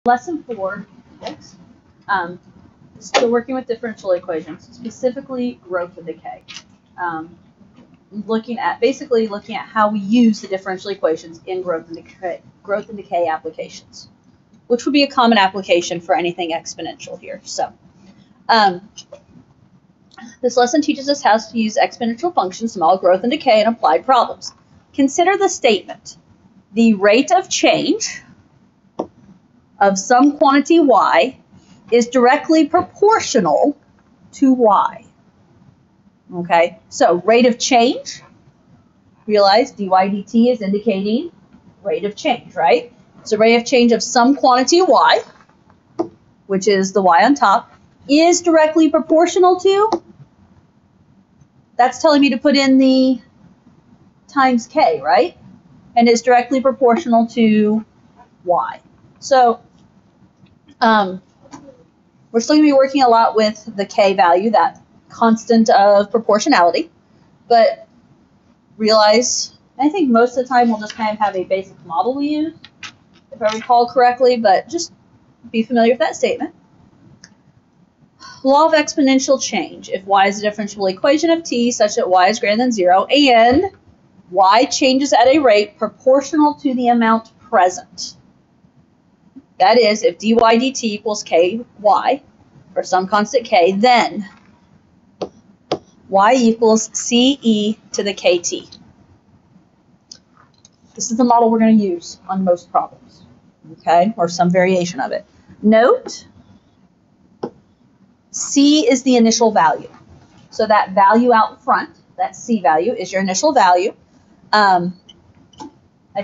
Lesson 4, still working with differential equations, specifically growth and decay. Basically looking at how we use the differential equations in growth and decay applications, which would be a common application for anything exponential here. So, this lesson teaches us how to use exponential functions to model growth and decay in applied problems. Consider the statement: the rate of change of some quantity y is directly proportional to y. Okay, so rate of change, realize dy dt is indicating rate of change, right? So rate of change of some quantity y, which is the y on top, is directly proportional to, that's telling me to put in the times k, right? And is directly proportional to y. So we're still going to be working a lot with the k value, that constant of proportionality, but realize, I think most of the time we'll just kind of have a basic model we use, if I recall correctly, but just be familiar with that statement. Law of exponential change. If y is a differentiable equation of t such that y is greater than 0 and y changes at a rate proportional to the amount present. That is, if dy dt equals ky for some constant k, then y equals ce to the kt. This is the model we're going to use on most problems, okay, or some variation of it. Note, c is the initial value. So that value out front, that c value, is your initial value. I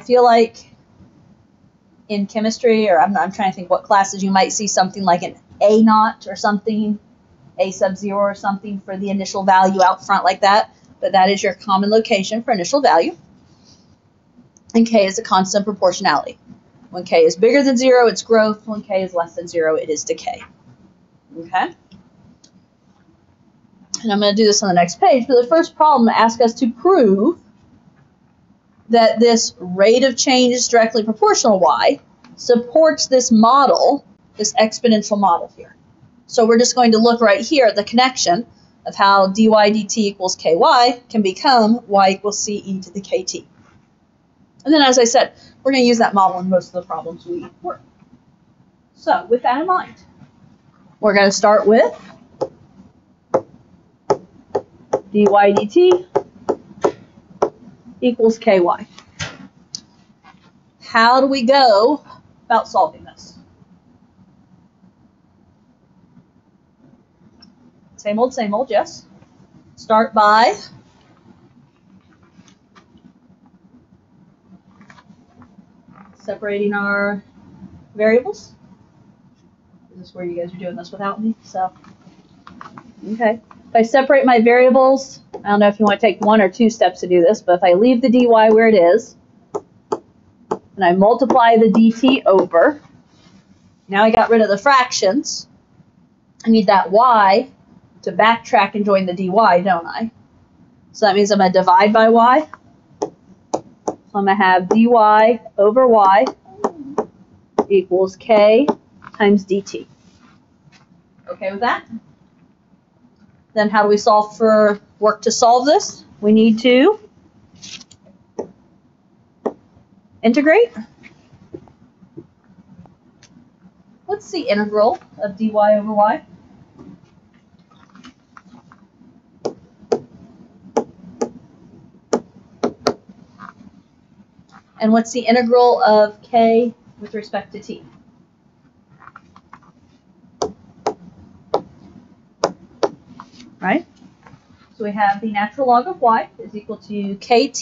feel like in chemistry, or I'm trying to think what classes you might see something like an A naught or something, A sub 0 or something for the initial value out front like that, but that is your common location for initial value. And k is a constant proportionality. When k is bigger than 0, it's growth. When k is less than 0, it is decay. Okay? And I'm going to do this on the next page, but the first problem asks us to prove that this rate of change is directly proportional to y, supports this model, this exponential model here. So we're just going to look right here at the connection of how dy dt equals ky can become y equals ce to the kt. And then, as I said, we're going to use that model in most of the problems we work. So with that in mind, we're going to start with dy dt equals ky. How do we go about solving this? Same old, yes. Start by separating our variables. This is where you guys are doing this without me, so. Okay. If I separate my variables, I don't know if you want to take 1 or 2 steps to do this, but if I leave the dy where it is, and I multiply the dt over, now I got rid of the fractions. I need that y to backtrack and join the dy, don't I? So that means I'm going to divide by y. So I'm going to have dy over y equals k times dt. Okay with that? Then how do we work to solve this? We need to integrate. What's the integral of dy over y? And what's the integral of k with respect to t? Right? So we have the natural log of y is equal to kt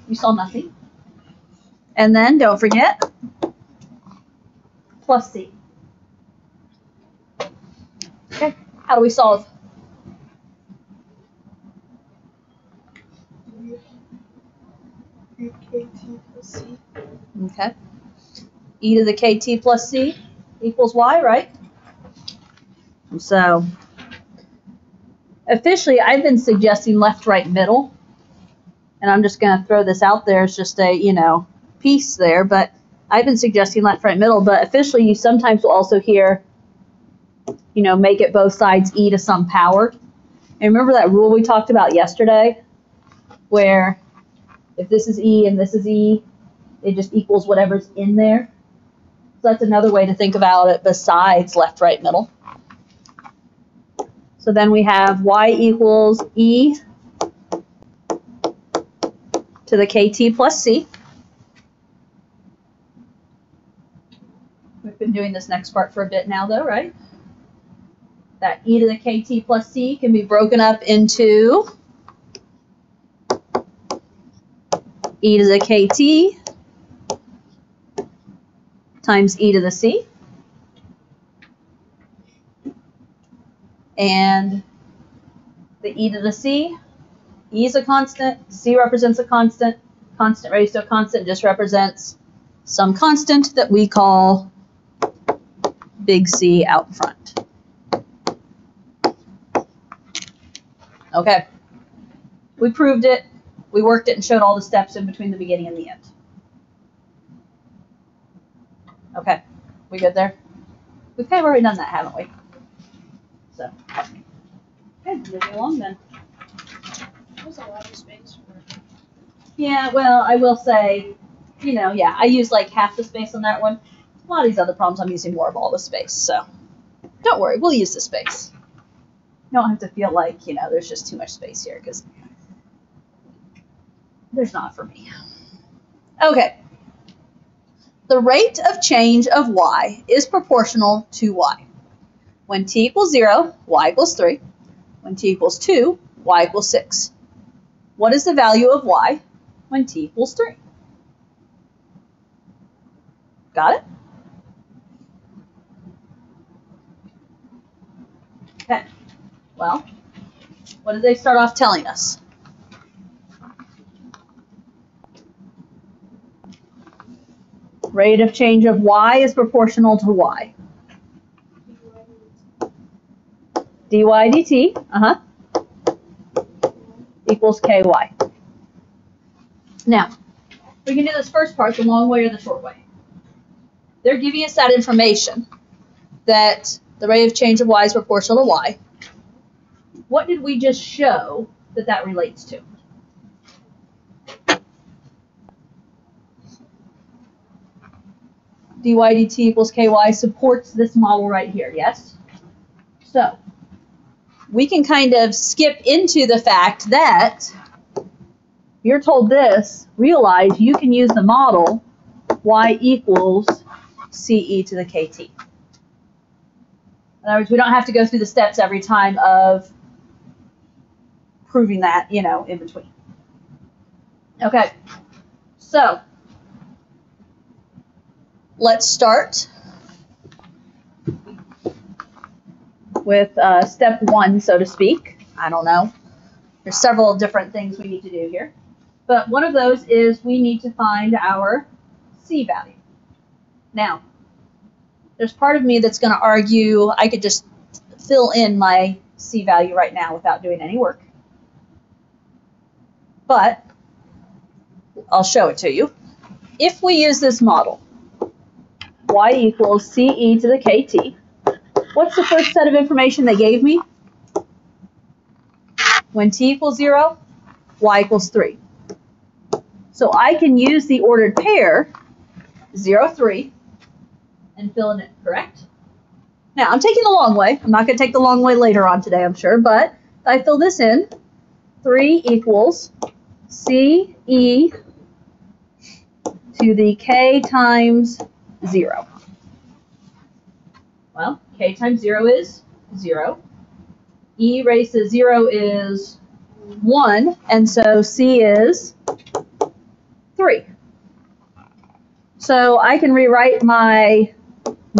you saw nothing. And then, don't forget, plus c. Okay, how do we solve? kt plus c. Okay. E to the kt plus c equals y, right? So Officially, I've been suggesting left, right, middle. And I'm just going to throw this out there as just a, piece there. But I've been suggesting left, right, middle. But officially, you sometimes will also hear, make it both sides e to some power. And remember that rule we talked about yesterday? Where if this is e and this is e, it just equals whatever's in there. So that's another way to think about it besides left, right, middle. So then we have y equals e to the kt plus c. We've been doing this next part for a bit now, though, right? That e to the kt plus c can be broken up into e to the kt times e to the c. And the e to the c, e is a constant, c represents a constant, constant raised to a constant just represents some constant that we call big C out front. Okay, we proved it, we worked it and showed all the steps in between the beginning and the end. Okay, we good there? We've kind of already done that, haven't we? So, okay, moving along then. There's a lot of space for. Yeah, well, I will say, I use like half the space on that one. A lot of these other problems, I'm using more of all the space, so don't worry, we'll use the space. You don't have to feel like, there's just too much space here, because there's not for me. Okay. The rate of change of y is proportional to y. When t equals 0, y equals 3. When t equals 2, y equals 6. What is the value of y when t equals 3? Got it? Okay. Well, what did they start off telling us? Rate of change of y is proportional to y. dy dt, equals ky. Now, we can do this first part the long way or the short way. They're giving us that information that the rate of change of y is proportional to y. What did we just show that that relates to? dy dt equals ky supports this model right here, yes? So, we can kind of skip into the fact that you're told this, realize you can use the model y equals ce to the kt. In other words, we don't have to go through the steps every time of proving that, in between. Okay, so let's start with step 1, so to speak. I don't know. There's several different things we need to do here. But one of those is we need to find our C value. Now, there's part of me that's going to argue I could just fill in my C value right now without doing any work. But I'll show it to you. If we use this model, y equals ce to the kt, what's the first set of information they gave me? When t equals 0, y equals 3. So I can use the ordered pair, 0, 3, and fill in it, correct? Now, I'm taking the long way. I'm not going to take the long way later on today, I'm sure, but if I fill this in, 3 equals ce to the k times 0. Well, k times 0 is 0. E raised to 0 is 1, and so C is 3. So I can rewrite my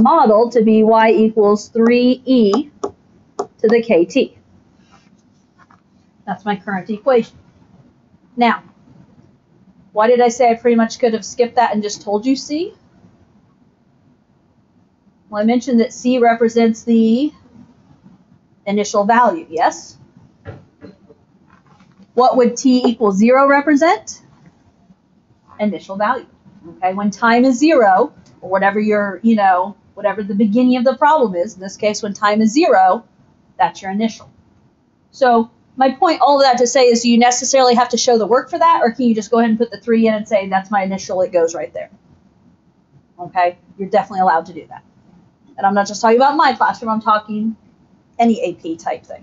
model to be y equals 3e to the kt. That's my current equation. Now, why did I say I pretty much could have skipped that and just told you C? Well, I mentioned that C represents the initial value, yes? What would t equal 0 represent? Initial value. Okay, when time is 0, or whatever your, whatever the beginning of the problem is, in this case when time is 0, that's your initial. So my point, all of that to say, is do you necessarily have to show the work for that, or can you just go ahead and put the 3 in and say that's my initial, it goes right there? Okay, you're definitely allowed to do that. And I'm not just talking about my classroom, I'm talking any AP type thing.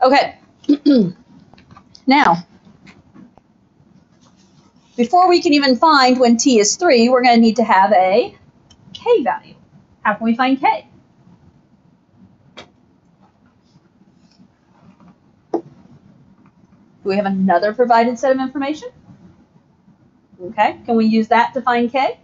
Okay, now, before we can even find when t is 3, we're going to need to have a k value. How can we find k? Do we have another provided set of information? Okay, can we use that to find k?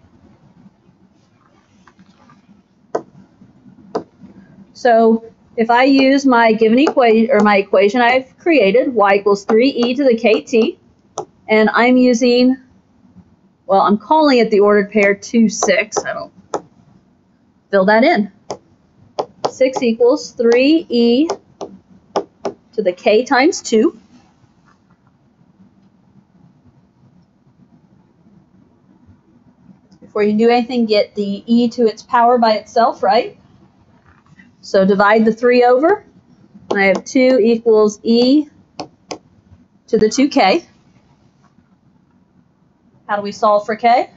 So if I use my given equation, or my equation I've created, y equals 3e to the kt, and I'm using, well, I'm calling it the ordered pair 2, 6. I don't fill that in. 6 equals 3e to the k times 2. Before you can do anything, get the e to its power by itself, right? So divide the 3 over, and I have 2 equals e to the 2k. How do we solve for k?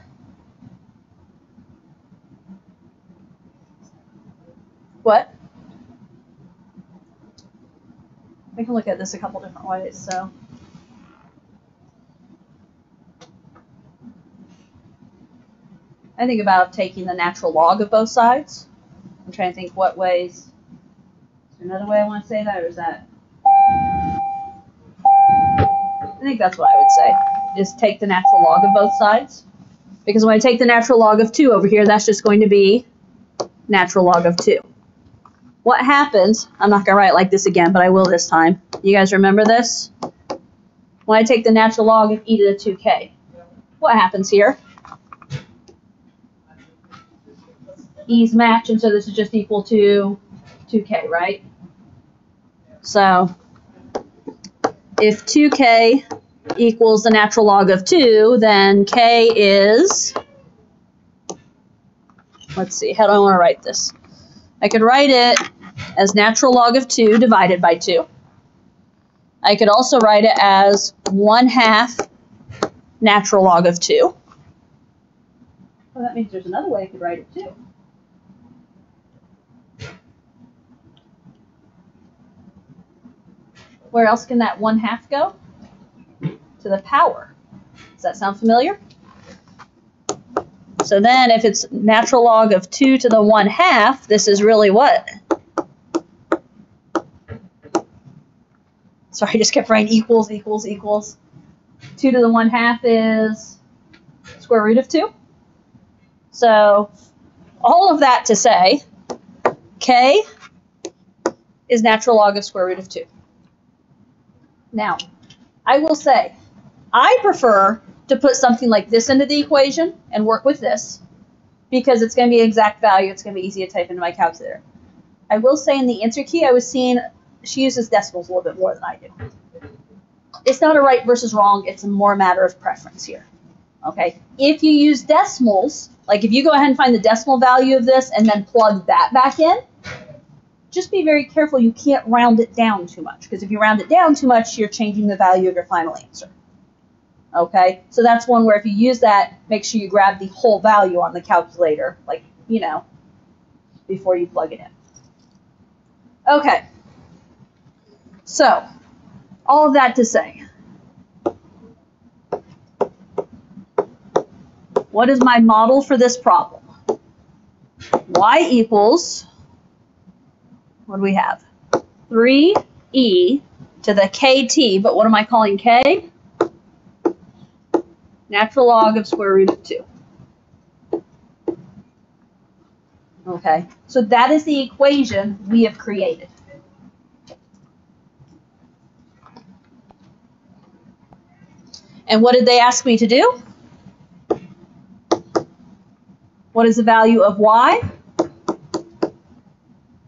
What? We can look at this a couple different ways. So I think about taking the natural log of both sides. I'm trying to think what ways. Is there another way I want to say that, or is that? I think that's what I would say, is take the natural log of both sides. Because when I take the natural log of 2 over here, that's just going to be natural log of 2. What happens, I'm not going to write it like this again, but I will this time. You guys remember this? When I take the natural log of e to the 2k, what happens here? E's match, and so this is just equal to 2k, right? So if 2k equals the natural log of 2, then k is, let's see, how do I want to write this? I could write it as natural log of 2 divided by 2. I could also write it as 1/2 natural log of 2. Well, that means there's another way I could write it too. Where else can that 1/2 go? To the power. Does that sound familiar? So then if it's natural log of 2 to the 1/2, this is really what? Sorry, I just kept writing equals, equals, equals. 2 to the 1/2 is square root of 2. So all of that to say, k is natural log of square root of 2. Now, I will say, I prefer to put something like this into the equation and work with this, because it's going to be an exact value. It's going to be easy to type into my calculator. I will say in the answer key, I was seeing she uses decimals a little bit more than I do. It's not a right versus wrong. It's more a matter of preference here. Okay, if you use decimals, like if you go ahead and find the decimal value of this and then plug that back in, just be very careful you can't round it down too much, because if you round it down too much, you're changing the value of your final answer. Okay, so that's one where if you use that, make sure you grab the whole value on the calculator, like, before you plug it in. Okay, so all of that to say, what is my model for this problem? Y equals, what do we have? 3e to the kt, but what am I calling k? Natural log of square root of 2. Okay, so that is the equation we have created. And what did they ask me to do? What is the value of y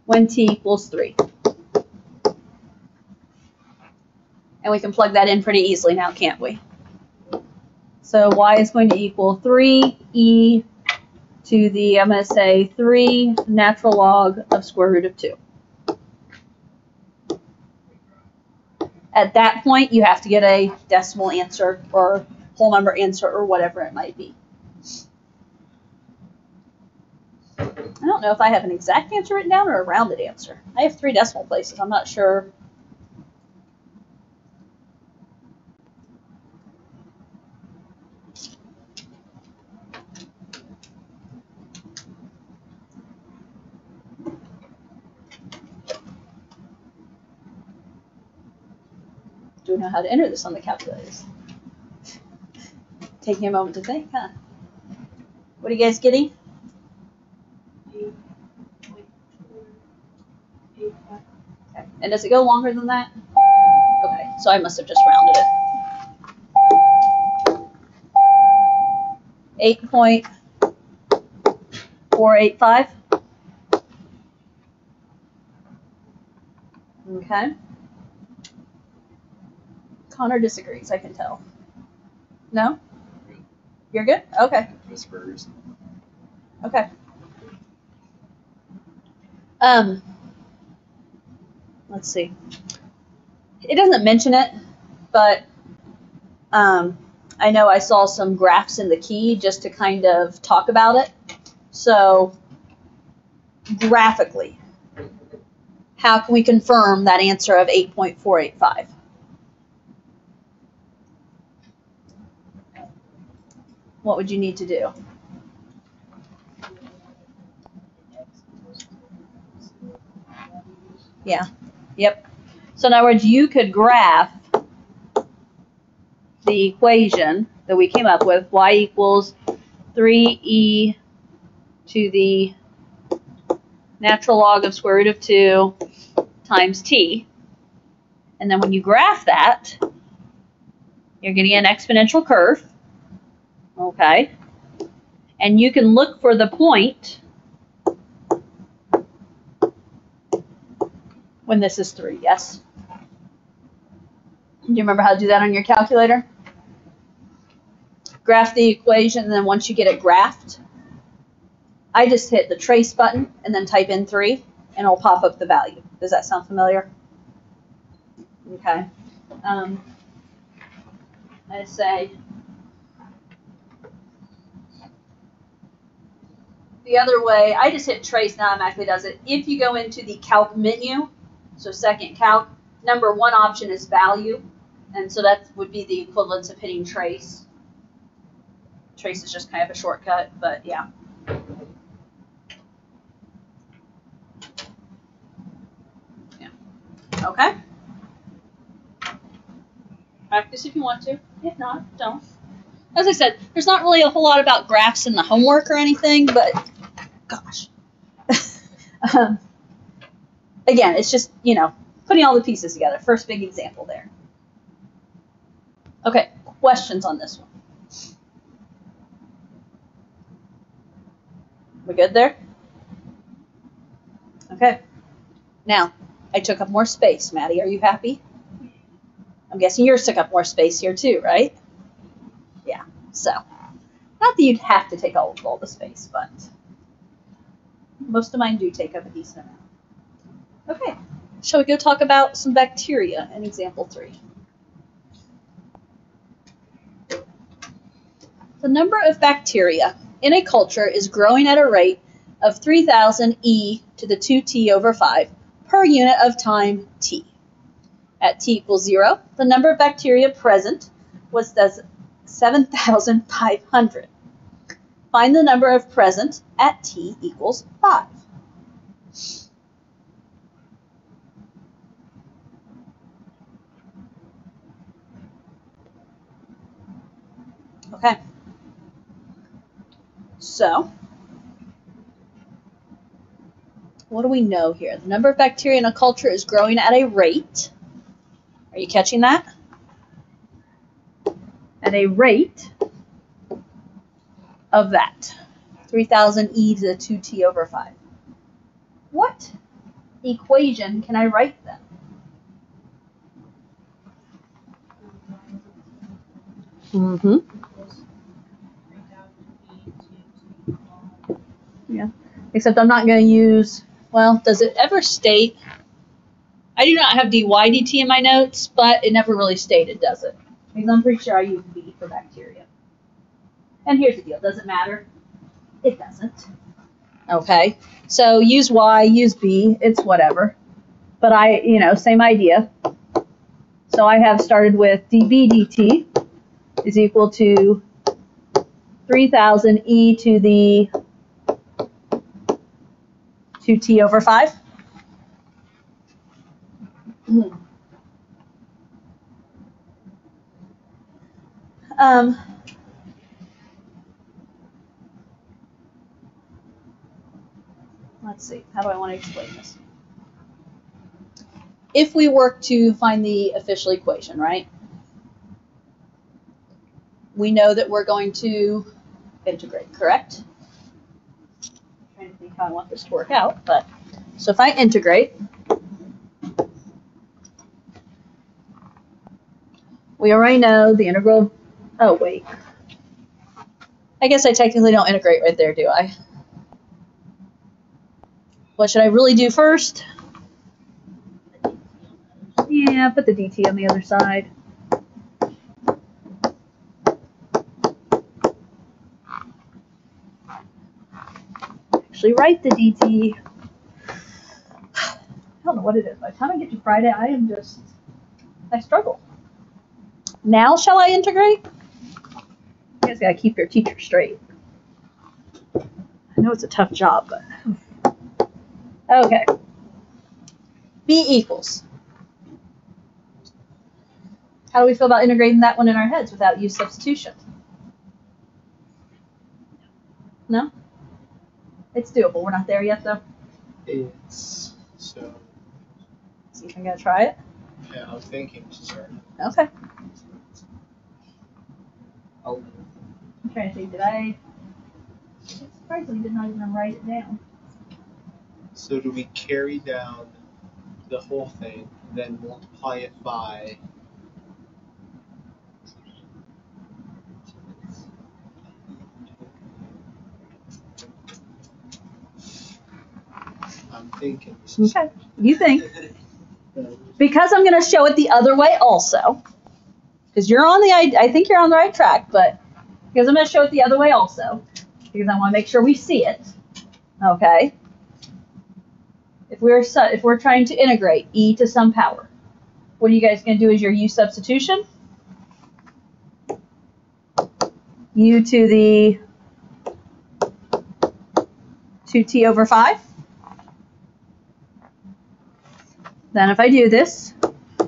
when t equals 3? And we can plug that in pretty easily now, can't we? So y is going to equal 3e to the, I'm going to say 3 natural log of square root of 2. At that point, you have to get a decimal answer or whole number answer or whatever it might be. I don't know if I have an exact answer written down or a rounded answer. I have 3 decimal places. I'm not sure. Do we know how to enter this on the calculators? Taking a moment to think, huh? What are you guys getting? 8.485. Okay. And does it go longer than that? Okay, so I must have just rounded it. 8.485. Okay. Connor disagrees, I can tell. No? You're good? Okay. Whispers. Okay. Let's see. It doesn't mention it, but I know I saw some graphs in the key just to kind of talk about it. So, graphically, how can we confirm that answer of 8.485? What would you need to do? Yeah. Yep. So in other words, you could graph the equation that we came up with, y equals 3e to the natural log of square root of 2 times t. And then when you graph that, you're getting an exponential curve. Okay. And you can look for the point when this is 3, yes? Do you remember how to do that on your calculator? Graph the equation, and then once you get it graphed, I just hit the trace button and then type in 3, and it'll pop up the value. Does that sound familiar? Okay. I say the other way, I just hit trace, now it automatically does it. If you go into the calc menu, so second calc, number 1 option is value, and so that would be the equivalence of hitting trace. Trace is just kind of a shortcut, but yeah. Yeah. Okay. Practice if you want to. If not, don't. As I said, there's not really a whole lot about graphs in the homework or anything, but gosh. Again, it's just, putting all the pieces together. First big example there. Okay, questions on this one? We good there? Okay. Now, I took up more space. Maddie, are you happy? I'm guessing yours took up more space here too, right? Yeah, so. Not that you'd have to take all the space, but most of mine do take up a decent amount. Okay, shall we go talk about some bacteria in example 3? The number of bacteria in a culture is growing at a rate of 3,000 e to the 2t over 5 per unit of time t. At t equals 0, the number of bacteria present was 7,500. Find the number of present at t equals 5. Okay. So, what do we know here? The number of bacteria in a culture is growing at a rate. Are you catching that? At a rate of that. 3,000 e to the 2t over 5. What equation can I write then? Mm-hmm. equals 3,000 Yeah. Except I'm not going to use, well, does it ever state? I do not have dy dt in my notes, but it never really stated, does it? Because I'm pretty sure I use B for bacteria. And here's the deal, does it matter? It doesn't. Okay, so use Y, use B, it's whatever. But same idea. So I have started with dB dt is equal to 3,000 e to the 2t over 5. Let's see, how do I want to explain this? If we work to find the official equation, right? We know that we're going to integrate, correct? I'm trying to think how I want this to work out, but so if I integrate, we already know the integral. Oh wait, I guess I technically don't integrate right there, do I? What should I really do first? Yeah, put the dt on the other side. Actually write the dt. I don't know what it is. By the time I get to Friday, I struggle. Now shall I integrate? You guys gotta keep your teacher straight. I know it's a tough job, but. Okay. B equals. How do we feel about integrating that one in our heads without use substitution? No? It's doable. We're not there yet, though. It's so. So you think I'm gonna try it? Yeah, I'm thinking to start. Okay. Oh, I'm trying to think. Did I? Surprisingly, did not even write it down. so do we carry down the whole thing, then multiply it by? I'm thinking. Okay. You think? Because I'm going to show it the other way also. Because you're on I think you're on the right track, but because I'm going to show it the other way also. Because I want to make sure we see it. Okay. If we're trying to integrate e to some power, what are you guys going to do as your u substitution? U to the 2t over 5. Then if I do this,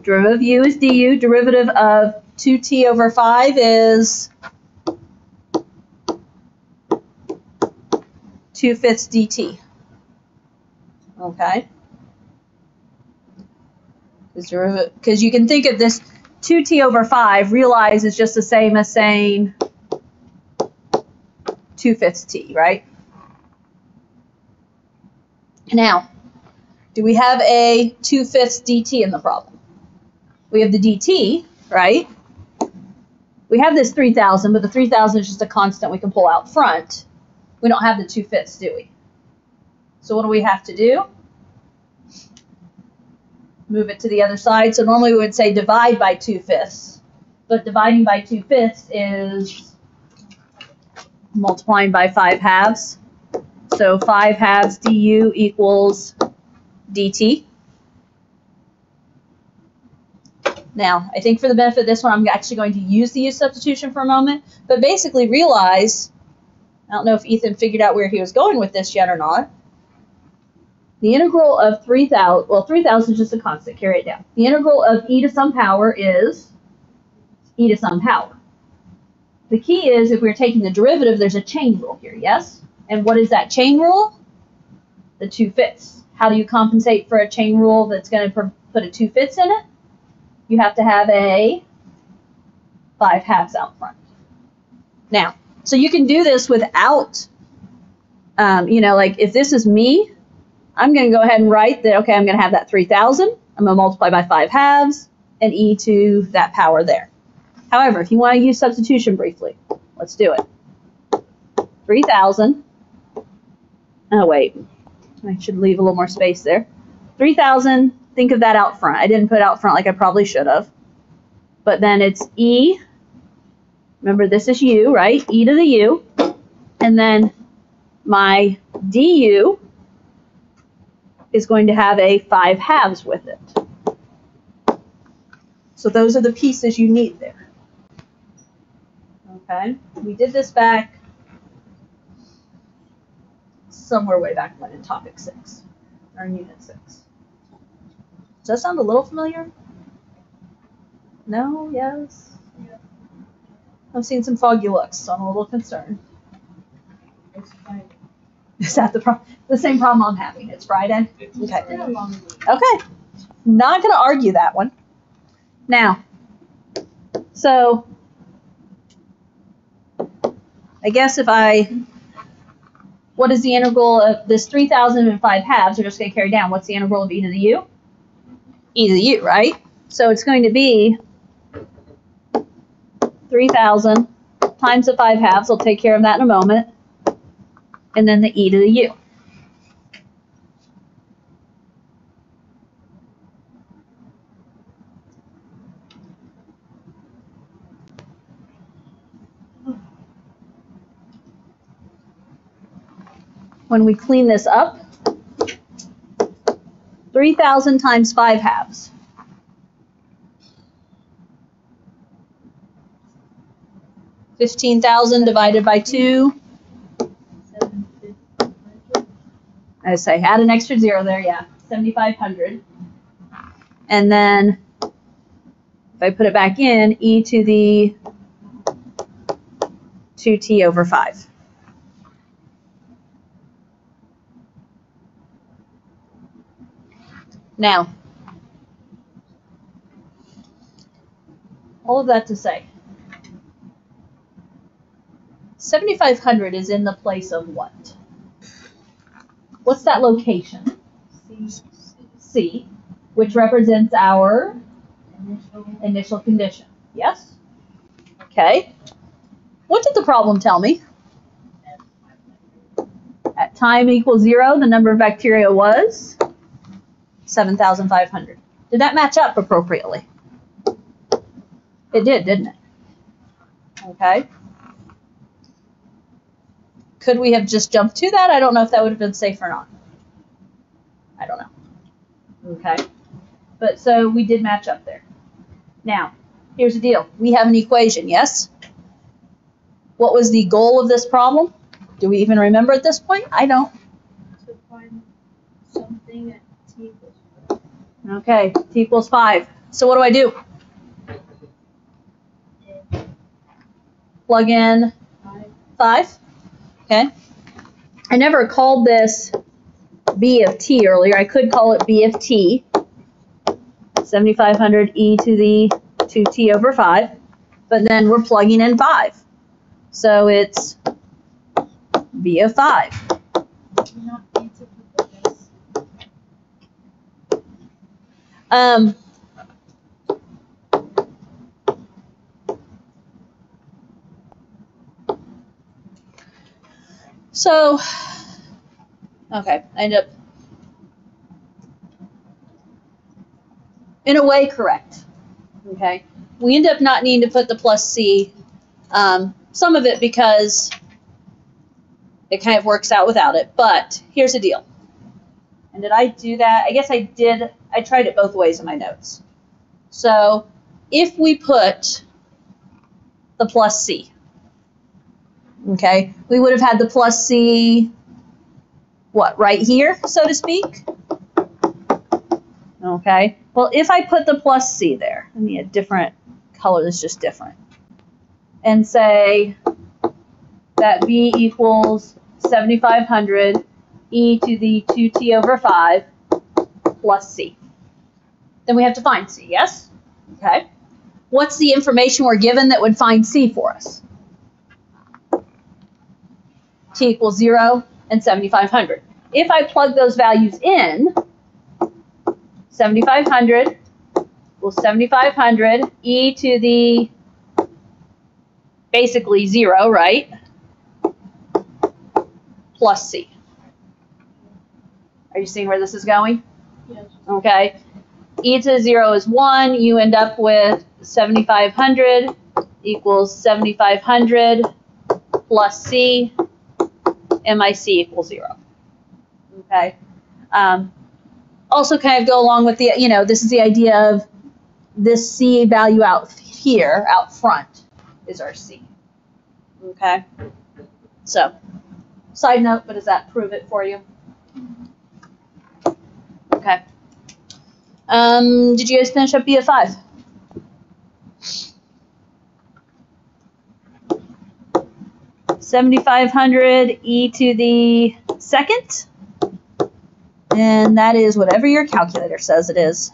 derivative of u is du, derivative of 2t over 5 is 2/5 dt. Okay? Because you can think of this 2t over 5, realize it's just the same as saying 2/5 t, right? Now, do we have a 2/5 dt in the problem? We have the dt, right? We have this 3,000, but the 3,000 is just a constant we can pull out front. We don't have the 2/5, do we? So what do we have to do? Move it to the other side. So normally we would say divide by 2/5. But dividing by 2/5 is multiplying by 5/2. So 5/2 du equals dt. Now, I think for the benefit of this one, I'm actually going to use the use substitution for a moment. But basically realize, I don't know if Ethan figured out where he was going with this yet or not. The integral of 3,000, well, 3,000 is just a constant, carry it down. The integral of e to some power is e to some power. The key is if we're taking the derivative, there's a chain rule here, yes? And what is that chain rule? The 2/5. How do you compensate for a chain rule that's going to put a 2/5 in it? You have to have a 5/2 out front. Now, so you can do this without, like if this is me, I'm going to go ahead and write that, okay, I'm going to have that 3,000. I'm going to multiply by 5/2 and e to that power there. However, if you want to use substitution briefly, let's do it. 3,000. Oh, wait. I should leave a little more space there. 3,000, think of that out front. I didn't put out front like I probably should have. But then it's E. Remember, this is U, right? E to the U. And then my du is going to have a 5/2 with it. So those are the pieces you need there. Okay, we did this back somewhere way back when in topic 6, or in unit 6. Does that sound a little familiar? No? Yes? I'm seeing some foggy looks, so I'm a little concerned. It's fine. Is that the same problem I'm having? It's Friday? It's Okay. Been a long week. Okay. Not going to argue that one. Now, so I guess what is the integral of this 3,005 We're just going to carry down. What's the integral of e to the u? E to the u, right? So it's going to be 3,000 times the 5/2. I'll take care of that in a moment. And then the e to the u. When we clean this up, 3,000 times 5/2. 15,000 divided by 2. 7,500. I say add an extra 0 there, yeah. 7,500. And then if I put it back in, e to the 2t over 5. Now, all of that to say, 7,500 is in the place of what? What's that location? C, which represents our initial condition. Yes? Okay. What did the problem tell me? At time equals 0, the number of bacteria was 7,500. Did that match up appropriately? It did, didn't it? Okay. Could we have just jumped to that? I don't know if that would have been safe or not. I don't know. Okay. But so we did match up there. Now, here's the deal. We have an equation, yes? What was the goal of this problem? Do we even remember at this point? I don't. To find something at t equals 5. Okay, t equals 5. So what do I do? Plug in 5. Okay. I never called this b of t earlier. I could call it b of t. 7,500 e to the 2t over 5. But then we're plugging in 5. So it's b of 5. You not need to put this. So, okay, I end up, in a way, correct. Okay, we end up not needing to put the plus c, some of it because it kind of works out without it, but here's the deal. And did I do that? I guess I did. I tried it both ways in my notes. So, if we put the plus c, okay, we would have had the plus c, what, right here, so to speak? Okay, well, if I put the plus c there, I mean a different color that's just different, and say that b equals 7,500 e to the 2t over 5 plus c. Then we have to find c, yes? Okay. What's the information we're given that would find c for us? T equals 0 and 7,500. If I plug those values in, 7,500 equals 7,500 e to the basically 0, right? Plus C. Are you seeing where this is going? Yes. Okay. E to the 0 is 1. You end up with 7,500 equals 7,500 plus C. MIC equals 0. Okay. Also kind of go along with the, this is the idea of this C value out here, out front, is our C. Okay. So, side note, but does that prove it for you? Okay. Did you guys finish up BF5? $7,500 e to the second, and that is whatever your calculator says it is.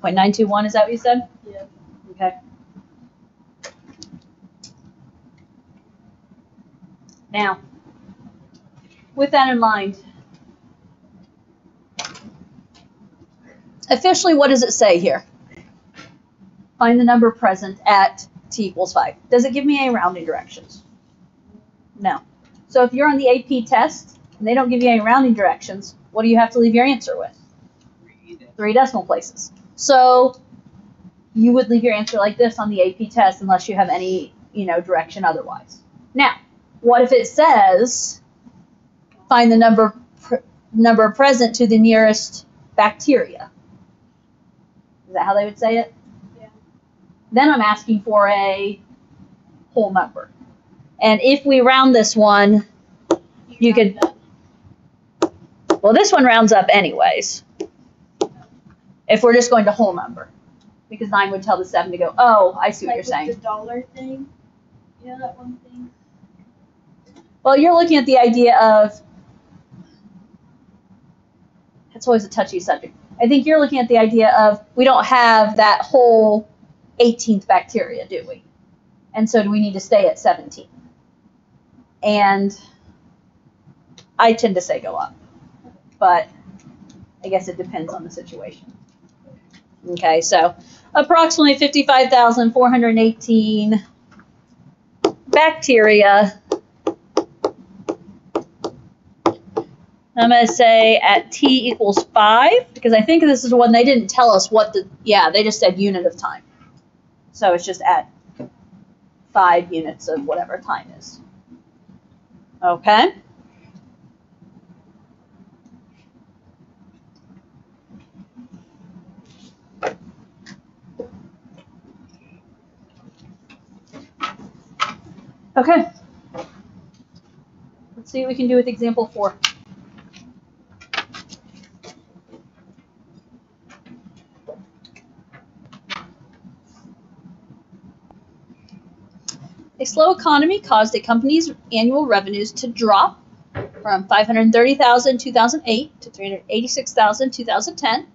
.921, is that what you said? Yeah. Okay. Now, with that in mind, officially, what does it say here? Find the number present at t equals 5. Does it give me any rounding directions? No. So if you're on the AP test and they don't give you any rounding directions, what do you have to leave your answer with? 3 decimal places. So you would leave your answer like this on the AP test unless you have any, direction otherwise. Now, what if it says find the number present to the nearest bacteria? Is that how they would say it? Yeah. Then I'm asking for a whole number. And if we round this one, you could, well, this one rounds up anyways. If we're just going to whole number. Because 9 would tell the 7 to go, oh, I see what you're saying. The dollar thing. You know that one thing? Well, you're looking at the idea of, it's always a touchy subject. I think you're looking at the idea of, we don't have that whole 18th bacteria, do we? And so do we need to stay at 17? And I tend to say go up. But I guess it depends on the situation. Okay, so approximately 55,418 bacteria. I'm going to say at t equals 5, because I think this is one they didn't tell us what they just said unit of time. So it's just at 5 units of whatever time is. Okay. Okay. Let's see what we can do with example 4. A slow economy caused a company's annual revenues to drop from $530,000 in 2008 to $386,000 in 2010.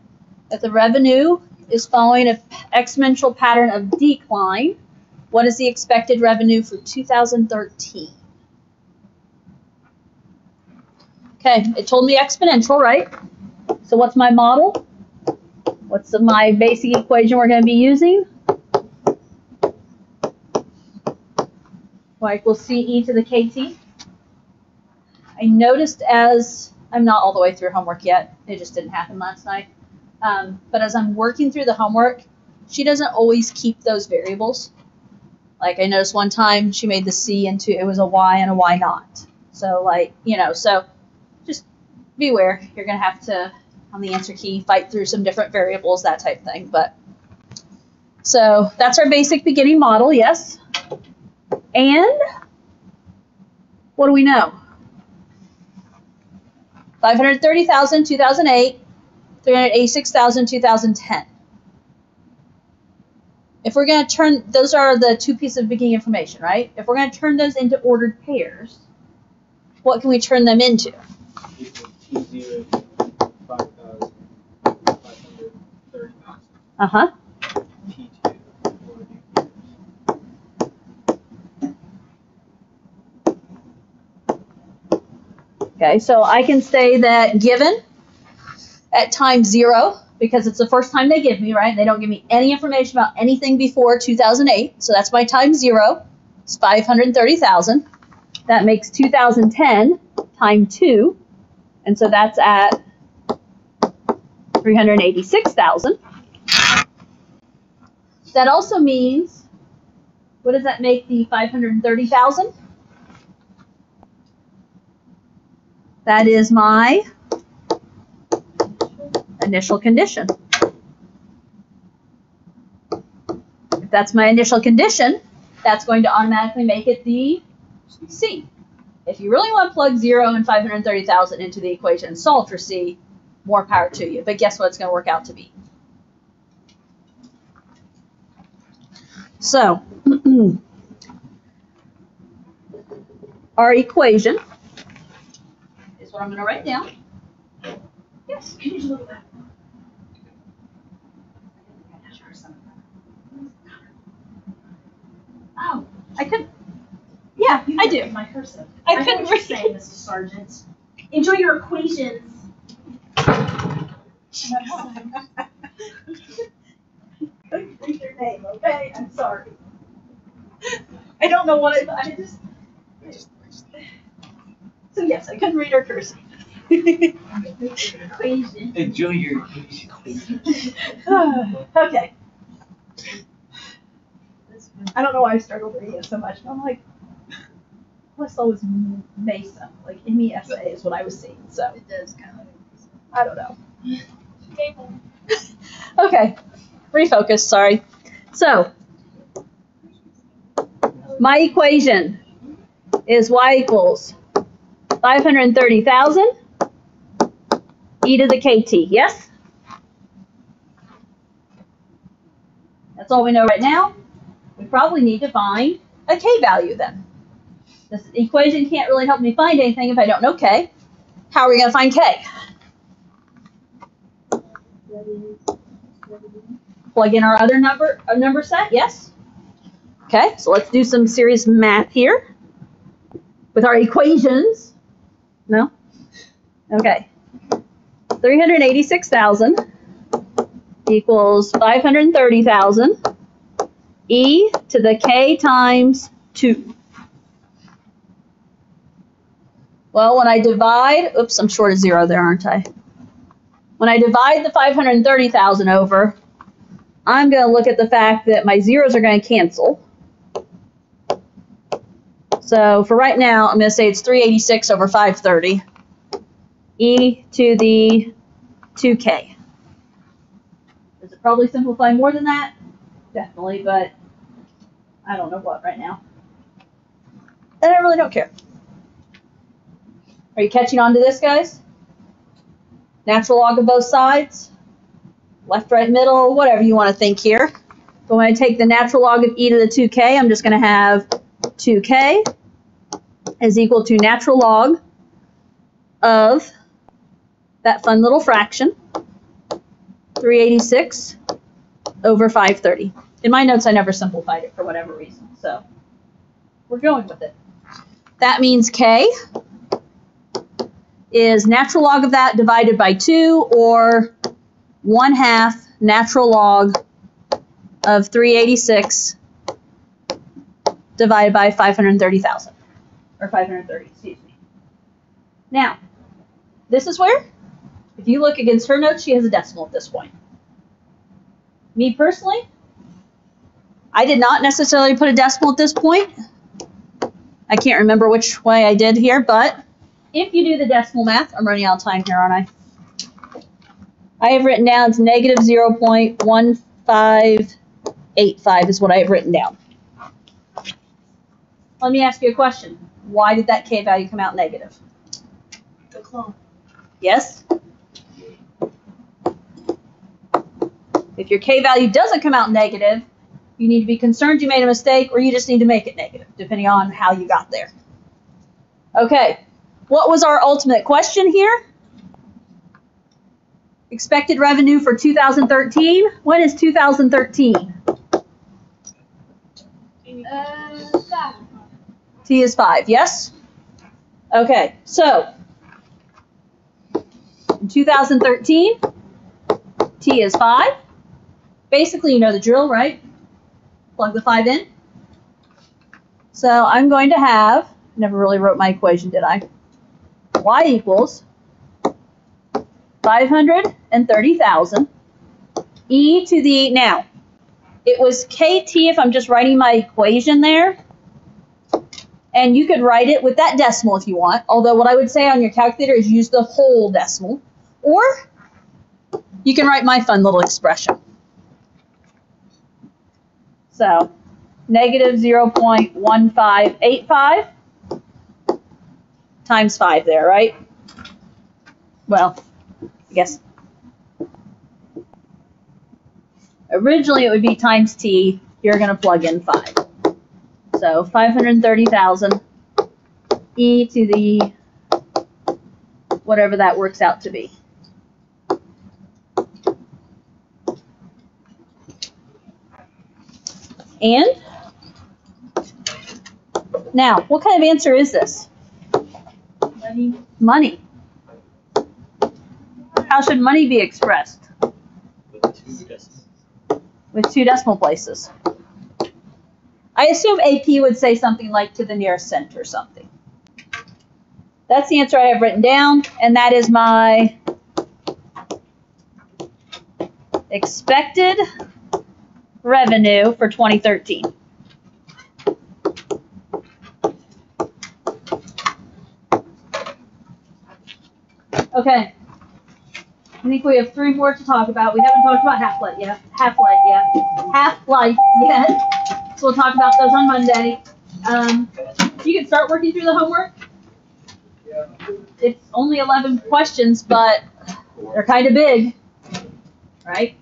If the revenue is following an exponential pattern of decline, what is the expected revenue for 2013? Okay, it told me exponential, right? So what's my model? What's my basic equation we're going to be using? Y equals CE to the KT. I noticed as, I'm not all the way through homework yet, it just didn't happen last night, but as I'm working through the homework, she doesn't always keep those variables. Like I noticed one time she made the C into, it was a Y and a Y not. So like, so just beware. You're going to have to, on the answer key, fight through some different variables, that type thing. But so that's our basic beginning model, yes. And what do we know? 530,000, 2008, 386,000, 2010. If we're going to turn, those are the 2 pieces of beginning information, right? If we're going to turn those into ordered pairs, what can we turn them into? T0, 5,000, 530,000. Uh-huh. T2, Okay, so I can say that given at time 0, because it's the first time they give me, right? They don't give me any information about anything before 2008. So that's my time 0. It's 530,000. That makes 2010 time 2. And so that's at 386,000. That also means, what does that make the 530,000? That is my initial condition. If that's my initial condition, that's going to automatically make it the C. If you really want to plug 0 and 530,000 into the equation and solve for C, more power to you. But guess what it's going to work out to be? So, our equation is what I'm going to write down. Yes, can you just look at that? Oh, I couldn't. Yeah, I do. My cursive. I know couldn't what you're read. saying, Mrs. Sargent. Enjoy your equations. Couldn't read your name, okay? I'm sorry. I don't know what I just. So yes, I couldn't read her cursive. Equation. Enjoy your Okay. I don't know why I struggled reading it so much. But I'm like, all I saw was Mesa. Like MESA is what I was seeing. So It does kind of. I don't know. Table. Okay. Refocus, sorry. So my equation is y equals 530,000 e to the kt, yes? That's all we know right now. We probably need to find a k value then. This equation can't really help me find anything if I don't know k. How are we going to find k? Plug in our other number set, yes? Okay, so let's do some serious math here with our equations. No? Okay. 386,000 equals 530,000 e to the k times 2. Well, when I divide, oops, I'm short of 0 there, aren't I? When I divide the 530,000 over, I'm going to look at the fact that my zeros are going to cancel. So for right now, I'm going to say it's 386 over 530 e to the 2k. Does it probably simplify more than that? Definitely, but I don't know what right now. And I really don't care. Are you catching on to this, guys? Natural log of both sides? Left, right, middle, whatever you want to think here. But when I take the natural log of e to the 2k, I'm just going to have 2k is equal to natural log of that fun little fraction, 386 over 530. In my notes, I never simplified it for whatever reason, so we're going with it. That means k is natural log of that divided by 2, or 1/2 natural log of 386 divided by 530,000, or 530, excuse me. Now, this is where, if you look against her notes, she has a decimal at this point. Me personally, I did not necessarily put a decimal at this point. I can't remember which way I did here, but if you do the decimal math, I'm running out of time here, aren't I? I have written down it's negative 0.1585 is what I have written down. Let me ask you a question. Why did that k value come out negative? The clone. Yes? If your k value doesn't come out negative, you need to be concerned you made a mistake, or you just need to make it negative, depending on how you got there. Okay, what was our ultimate question here? Expected revenue for 2013. When is 2013? 5. T is 5, yes? Okay, so In 2013, T is 5. Basically, you know the drill, right? Plug the 5 in. So I'm going to have, never really wrote my equation, did I? Y equals 530,000 e to the, now, it was KT if I'm just writing my equation there. And you could write it with that decimal if you want. Although what I would say on your calculator is use the whole decimal. Or you can write my fun little expression. So negative 0.1585 times 5 there, right? Well, I guess originally it would be times T. You're going to plug in 5. So 530,000 e to the whatever that works out to be. And now, what kind of answer is this? Money. Money. How should money be expressed? With 2 decimal places. I assume AP would say something like to the nearest cent or something. That's the answer I have written down, and that is my expected revenue for 2013. Okay. I think we have 3 more to talk about. We haven't talked about Half-Life yet. So we'll talk about those on Monday. You can start working through the homework. It's only 11 questions, but they're kind of big, right?